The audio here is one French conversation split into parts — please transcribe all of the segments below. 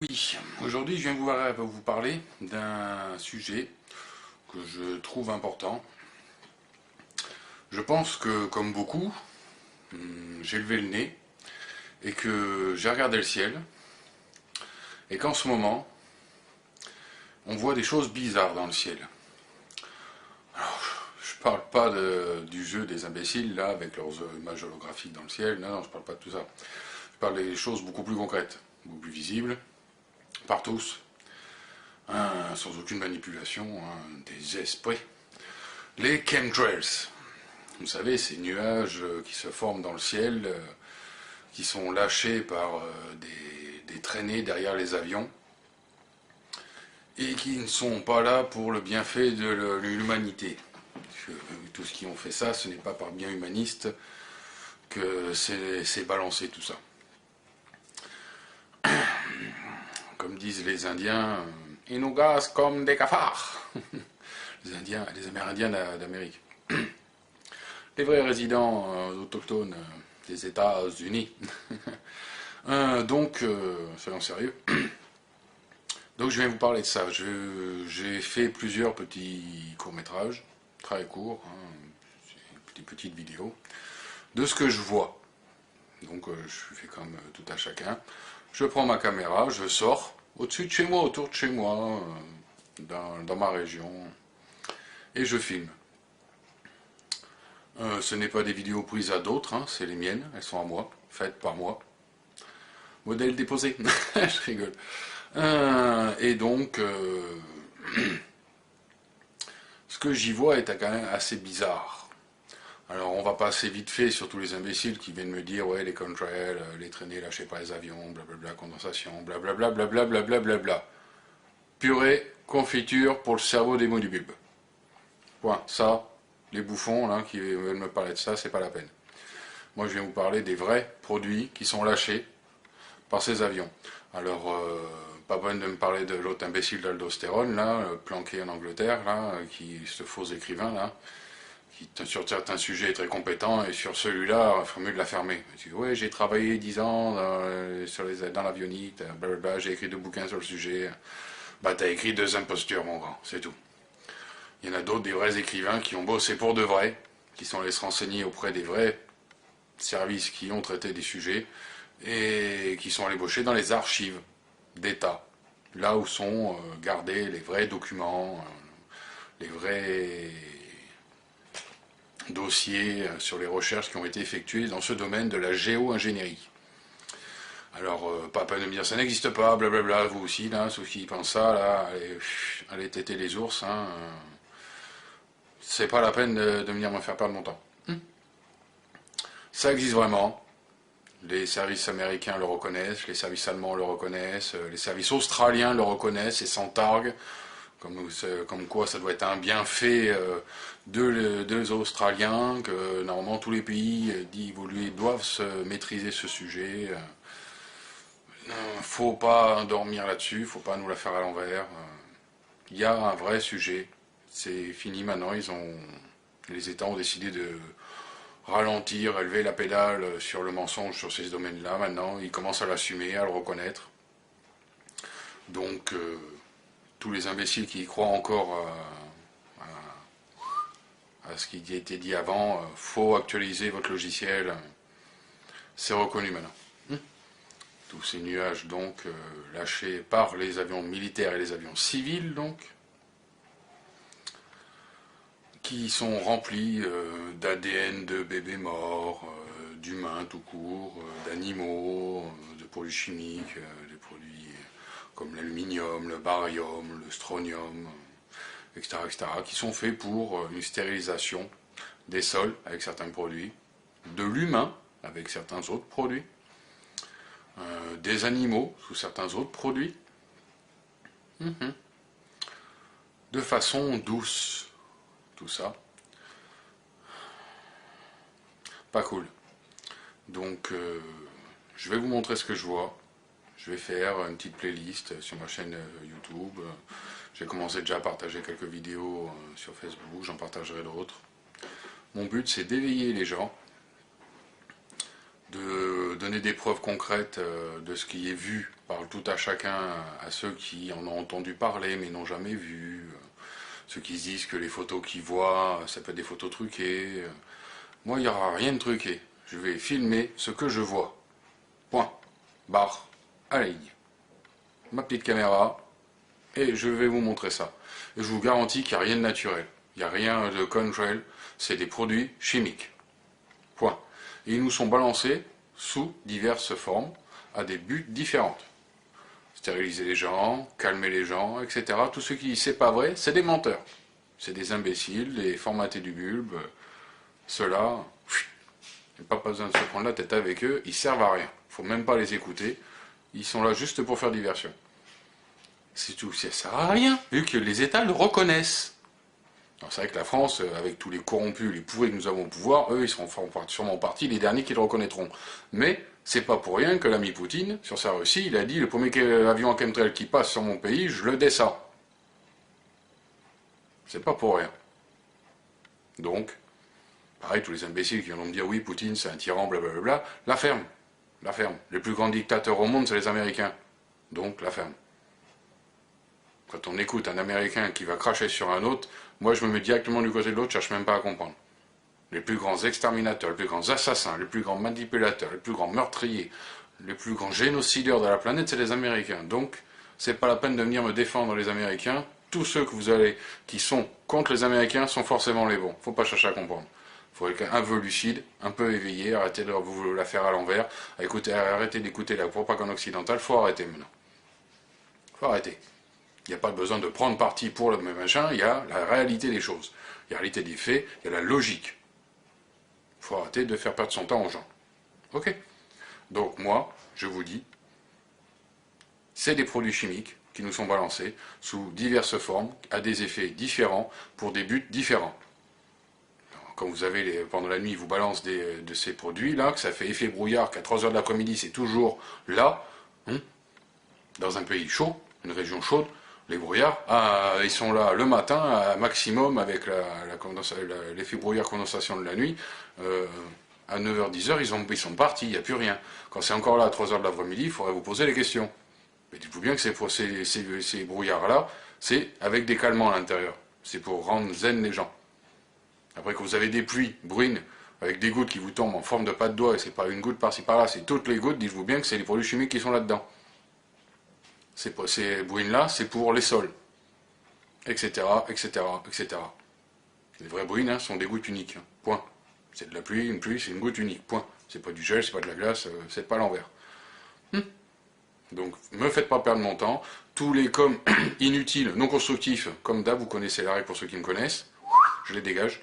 Oui, aujourd'hui je viens vous parler d'un sujet que je trouve important. Je pense que, comme beaucoup, j'ai levé le nez et que j'ai regardé le ciel et qu'en ce moment, on voit des choses bizarres dans le ciel. Je parle pas du jeu des imbéciles là avec leurs images holographiques dans le ciel, non, je parle pas de tout ça. Je parle des choses beaucoup plus concrètes, beaucoup plus visibles, par tous, sans aucune manipulation, des esprits. Les chemtrails. Vous savez, ces nuages qui se forment dans le ciel, qui sont lâchés par des traînées derrière les avions, et qui ne sont pas là pour le bienfait de l'humanité. Tous ceux qui ont fait ça, ce n'est pas par bien humaniste que c'est balancé tout ça. Comme disent les Indiens, ils nous gazent comme des cafards. Les Amérindiens d'Amérique. Les vrais résidents autochtones des États-Unis. Donc, soyons sérieux. Donc je viens vous parler de ça. J'ai fait plusieurs petits courts-métrages, très courts, des petites vidéos, de ce que je vois. Donc je fais comme tout à chacun. Je prends ma caméra, je sors au-dessus de chez moi, autour de chez moi, dans ma région, et je filme. Ce n'est pas des vidéos prises à d'autres, c'est les miennes, elles sont à moi, faites par moi. Modèle déposé, je rigole. Et donc, ce que j'y vois est quand même assez bizarre. Alors, on va passer vite fait sur tous les imbéciles qui viennent me dire, ouais, les contrails, les traînées lâchées par les avions, blablabla, condensation, blablabla, blablabla, blablabla. Purée, confiture pour le cerveau des mots du bulbe. Point. Ça, les bouffons là, qui veulent me parler de ça, c'est pas la peine. Moi, je viens vous parler des vrais produits qui sont lâchés par ces avions. Alors, pas besoin de me parler de l'autre imbécile d'aldostérone, là, planqué en Angleterre, là, ce faux écrivain, là, qui, sur certains sujets, est très compétent, et sur celui-là, il faut mieux de la fermer. Tu dis, ouais, j'ai travaillé 10 ans dans l'avionique, blablabla, j'ai écrit 2 bouquins sur le sujet. Bah, t'as écrit 2 impostures, mon grand, c'est tout. Il y en a d'autres, des vrais écrivains, qui ont bossé pour de vrai, qui sont allés se renseigner auprès des vrais services qui ont traité des sujets, et qui sont allés bosser dans les archives d'État, là où sont gardés les vrais documents, les vrais dossiers sur les recherches qui ont été effectuées dans ce domaine de la géo-ingénierie. Alors, pas peine de me dire ça n'existe pas, blablabla, vous aussi, là, ceux qui pensent ça, là, allez têter les ours, c'est pas la peine de venir me faire perdre mon temps. Ça existe vraiment. Les services américains le reconnaissent, les services allemands le reconnaissent, les services australiens le reconnaissent et s'en targuent, comme quoi ça doit être un bienfait des Australiens, que normalement tous les pays évolués doivent se maîtriser ce sujet. Faut pas dormir là-dessus, faut pas nous la faire à l'envers. Il y a un vrai sujet, c'est fini maintenant, les États ont décidé de ralentir, élever la pédale sur le mensonge sur ces domaines-là. Maintenant, ils commencent à l'assumer, à le reconnaître. Donc, tous les imbéciles qui y croient encore à ce qui a été dit avant, faut actualiser votre logiciel. C'est reconnu maintenant. Tous ces nuages, donc, lâchés par les avions militaires et les avions civils, donc, qui sont remplis d'ADN de bébés morts, d'humains tout court, d'animaux, de produits chimiques, des produits comme l'aluminium, le barium, le strontium, etc., etc., qui sont faits pour une stérilisation des sols avec certains produits, de l'humain avec certains autres produits, des animaux sous certains autres produits, de façon douce, tout ça. Pas cool. Donc, je vais vous montrer ce que je vois. Je vais faire une petite playlist sur ma chaîne YouTube. J'ai commencé déjà à partager quelques vidéos sur Facebook, j'en partagerai d'autres. Mon but, c'est d'éveiller les gens de donner des preuves concrètes de ce qui est vu par tout à chacun, à ceux qui en ont entendu parler mais n'ont jamais vu, ceux qui se disent que les photos qu'ils voient, ça peut être des photos truquées. Moi, il n'y aura rien de truqué. Je vais filmer ce que je vois. Point. Barre. À la ligne. Ma petite caméra. Et je vais vous montrer ça. Et je vous garantis qu'il n'y a rien de naturel. Il n'y a rien de contrail. C'est des produits chimiques. Point. Et ils nous sont balancés sous diverses formes, à des buts différents. Stériliser les gens, calmer les gens, etc. Tous ceux qui disent c'est pas vrai, c'est des menteurs. C'est des imbéciles, des formatés du bulbe. Ceux-là, il n'y a pas besoin de se prendre la tête avec eux, ils servent à rien. Il ne faut même pas les écouter. Ils sont là juste pour faire diversion. C'est tout, ça ne sert à rien, vu que les États le reconnaissent. C'est vrai que la France, avec tous les corrompus, les pourris que nous avons au pouvoir, eux, ils seront sûrement partis les derniers qui le reconnaîtront. Mais c'est pas pour rien que l'ami Poutine, sur sa Russie, il a dit le premier avion à chemtrail qui passe sur mon pays, je le descends. C'est pas pour rien. Donc, pareil, tous les imbéciles qui viendront me dire oui, Poutine, c'est un tyran, blablabla, la ferme. La ferme. Les plus grands dictateurs au monde, c'est les Américains. Donc, la ferme. Quand on écoute un Américain qui va cracher sur un autre, moi je me mets directement du côté de l'autre, je cherche même pas à comprendre. Les plus grands exterminateurs, les plus grands assassins, les plus grands manipulateurs, les plus grands meurtriers, les plus grands génocideurs de la planète, c'est les Américains. Donc, c'est pas la peine de venir me défendre les Américains. Tous ceux que vous allez, qui sont contre les Américains sont forcément les bons. Faut pas chercher à comprendre. Faut être un peu lucide, un peu éveillé, arrêtez de vous la faire à l'envers, arrêtez d'écouter la propagande occidentale, faut arrêter maintenant. Faut arrêter. Il n'y a pas besoin de prendre parti pour le même machin, il y a la réalité des choses. Il y a la réalité des faits, il y a la logique. Il faut arrêter de faire perdre son temps aux gens. Ok? Donc moi, je vous dis, c'est des produits chimiques qui nous sont balancés sous diverses formes, à des effets différents, pour des buts différents. Quand vous avez, pendant la nuit, ils vous balancent de ces produits-là, que ça fait effet brouillard, qu'à 3 heures de l'après-midi, c'est toujours là, dans un pays chaud, une région chaude, les brouillards, ils sont là le matin, à maximum, avec l'effet brouillard-condensation de la nuit, à 9h-10h, ils sont partis, il n'y a plus rien. Quand c'est encore là à 3h de l'après-midi, il faudrait vous poser les questions. Mais dites-vous bien que ces brouillards-là, c'est avec des calmants à l'intérieur. C'est pour rendre zen les gens. Après que vous avez des pluies bruines, avec des gouttes qui vous tombent en forme de pas de doigt, et c'est pas une goutte par-ci par-là, c'est toutes les gouttes, dites-vous bien que c'est les produits chimiques qui sont là-dedans. Ces bruines-là, c'est pour les sols, etc., etc., etc. Les vraies bruines sont des gouttes uniques, point. C'est de la pluie, une pluie, c'est une goutte unique, point. C'est pas du gel, c'est pas de la glace, c'est pas l'envers. Donc, me faites pas perdre mon temps. Tous les coms inutiles, non constructifs, comme d'hab, vous connaissez la règle pour ceux qui me connaissent, je les dégage.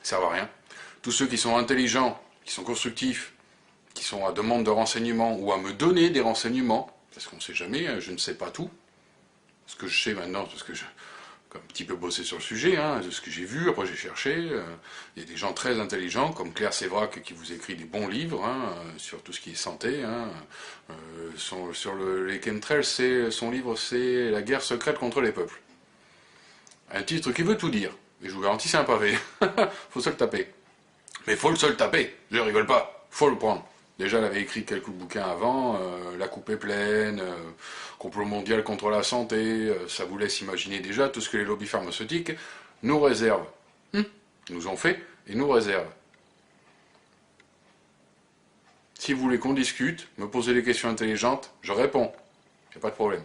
Ça ne servent à rien. Tous ceux qui sont intelligents, qui sont constructifs, qui sont à demande de renseignements ou à me donner des renseignements, parce qu'on ne sait jamais, je ne sais pas tout. Ce que je sais maintenant, parce que j'ai un petit peu bossé sur le sujet, de ce que j'ai vu, après j'ai cherché. Il y a des gens très intelligents, comme Claire Sévrac, qui vous écrit des bons livres sur tout ce qui est santé. Sur les chemtrails, son livre, c'est La guerre secrète contre les peuples. Un titre qui veut tout dire. Et je vous garantis, c'est un pavé. Faut se le taper. Mais faut se le taper. Je rigole pas. Faut le prendre. Déjà, elle avait écrit quelques bouquins avant. La coupe est pleine. Complot mondial contre la santé. Ça vous laisse imaginer déjà tout ce que les lobbies pharmaceutiques nous réservent. Nous ont fait et nous réservent. Si vous voulez qu'on discute, me poser des questions intelligentes, je réponds. Y a pas de problème.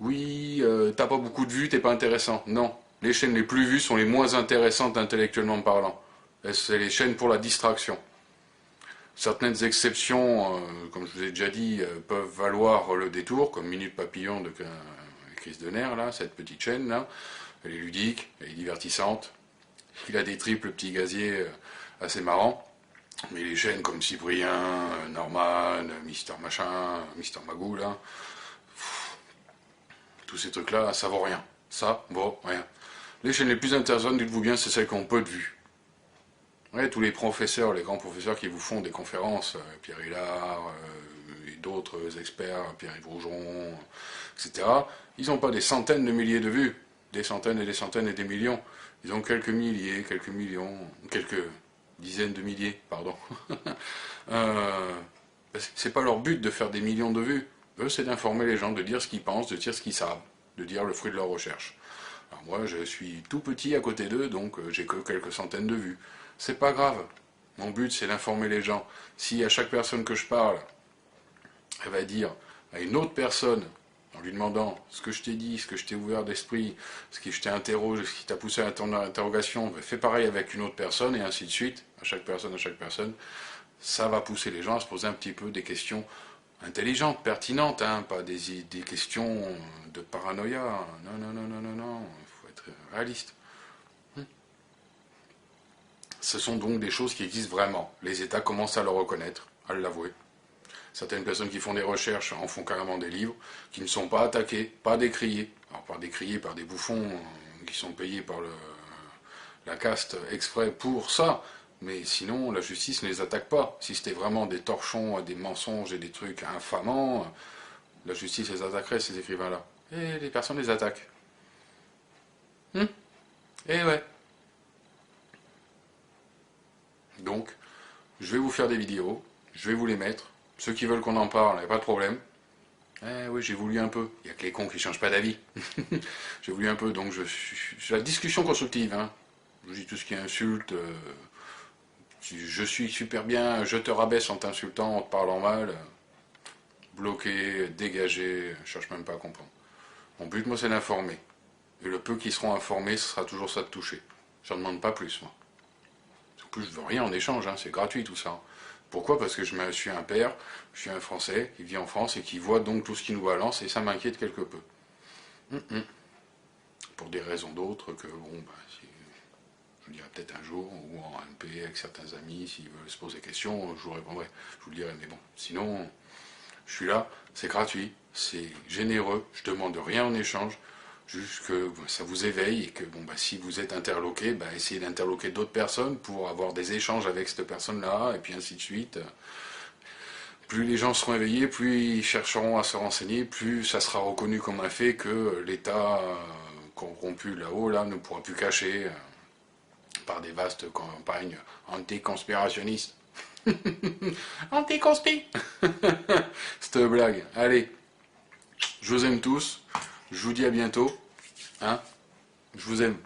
Oui, t'as pas beaucoup de vues, t'es pas intéressant. Non. Les chaînes les plus vues sont les moins intéressantes intellectuellement parlant. C'est les chaînes pour la distraction. Certaines exceptions, comme je vous ai déjà dit, peuvent valoir le détour, comme Minute Papillon de Chris Denner, là, cette petite chaîne là. Elle est ludique, elle est divertissante. Il a des triples petits gaziers assez marrants. Mais les chaînes comme Cyprien, Norman, Mister Machin, Mister Magou, là, tous ces trucs-là, ça vaut rien. Ça vaut rien. Les chaînes les plus intéressantes, dites-vous bien, c'est celles qui ont peu de vues. Ouais, tous les professeurs, les grands professeurs qui vous font des conférences, Pierre Hillard et d'autres experts, Pierre-Yves Rougeron, etc., ils n'ont pas des centaines de milliers de vues, des centaines et des centaines et des millions. Ils ont quelques milliers, quelques millions, quelques dizaines de milliers, pardon. C'est pas leur but de faire des millions de vues. Eux, c'est d'informer les gens, de dire ce qu'ils pensent, de dire ce qu'ils savent, de dire le fruit de leur recherche. Alors moi, je suis tout petit à côté d'eux, donc j'ai que quelques centaines de vues. C'est pas grave. Mon but, c'est d'informer les gens. Si à chaque personne que je parle, elle va dire à une autre personne, en lui demandant ce que je t'ai dit, ce que je t'ai ouvert d'esprit, ce qui je t'ai interrogé, ce qui t'a poussé à ton interrogation, fais pareil avec une autre personne, et ainsi de suite, à chaque personne, ça va pousser les gens à se poser un petit peu des questions intelligentes, pertinentes, hein, pas des questions de paranoïa. Non, non, non, non, non, non, il faut être réaliste. Ce sont donc des choses qui existent vraiment. Les États commencent à le reconnaître, à l'avouer. Certaines personnes qui font des recherches en font carrément des livres, qui ne sont pas attaqués, pas décriés. Alors pas décriés par des bouffons qui sont payés par la caste exprès pour ça, mais sinon la justice ne les attaque pas. Si c'était vraiment des torchons, des mensonges et des trucs infamants, la justice les attaquerait, ces écrivains-là. Et les personnes les attaquent. Et ouais. Donc, je vais vous faire des vidéos, je vais vous les mettre. Ceux qui veulent qu'on en parle, il n'y a pas de problème. Eh oui, j'ai voulu un peu. Il n'y a que les cons qui ne changent pas d'avis. J'ai voulu un peu, donc la discussion constructive. Hein. Je dis tout ce qui est insulte. Je suis super bien, je te rabaisse en t'insultant, en te parlant mal. Bloqué, dégagé, je cherche même pas à comprendre. Mon but, moi, c'est d'informer. Et le peu qui seront informés, ce sera toujours ça de toucher. J'en demande pas plus, moi. En plus, je veux rien en échange, hein, c'est gratuit tout ça. Pourquoi? Parce que je suis un père, je suis un Français qui vit en France et qui voit donc tout ce qui nous balance et ça m'inquiète quelque peu. Pour des raisons d'autres que, bon, je vous dirai peut-être un jour, ou en MP avec certains amis, s'ils veulent se poser des questions, je vous répondrai, je vous le dirai. Mais bon, sinon, je suis là, c'est gratuit, c'est généreux, je demande rien en échange, juste que ça vous éveille et que bon, si vous êtes interloqué, essayez d'interloquer d'autres personnes pour avoir des échanges avec cette personne-là, et puis ainsi de suite. Plus les gens seront éveillés, plus ils chercheront à se renseigner, plus ça sera reconnu comme un fait que l'État corrompu là-haut là, ne pourra plus cacher par des vastes campagnes anticonspirationnistes. Anticonspi. Cette blague. Allez, je vous aime tous. Je vous dis à bientôt. Hein, je vous aime.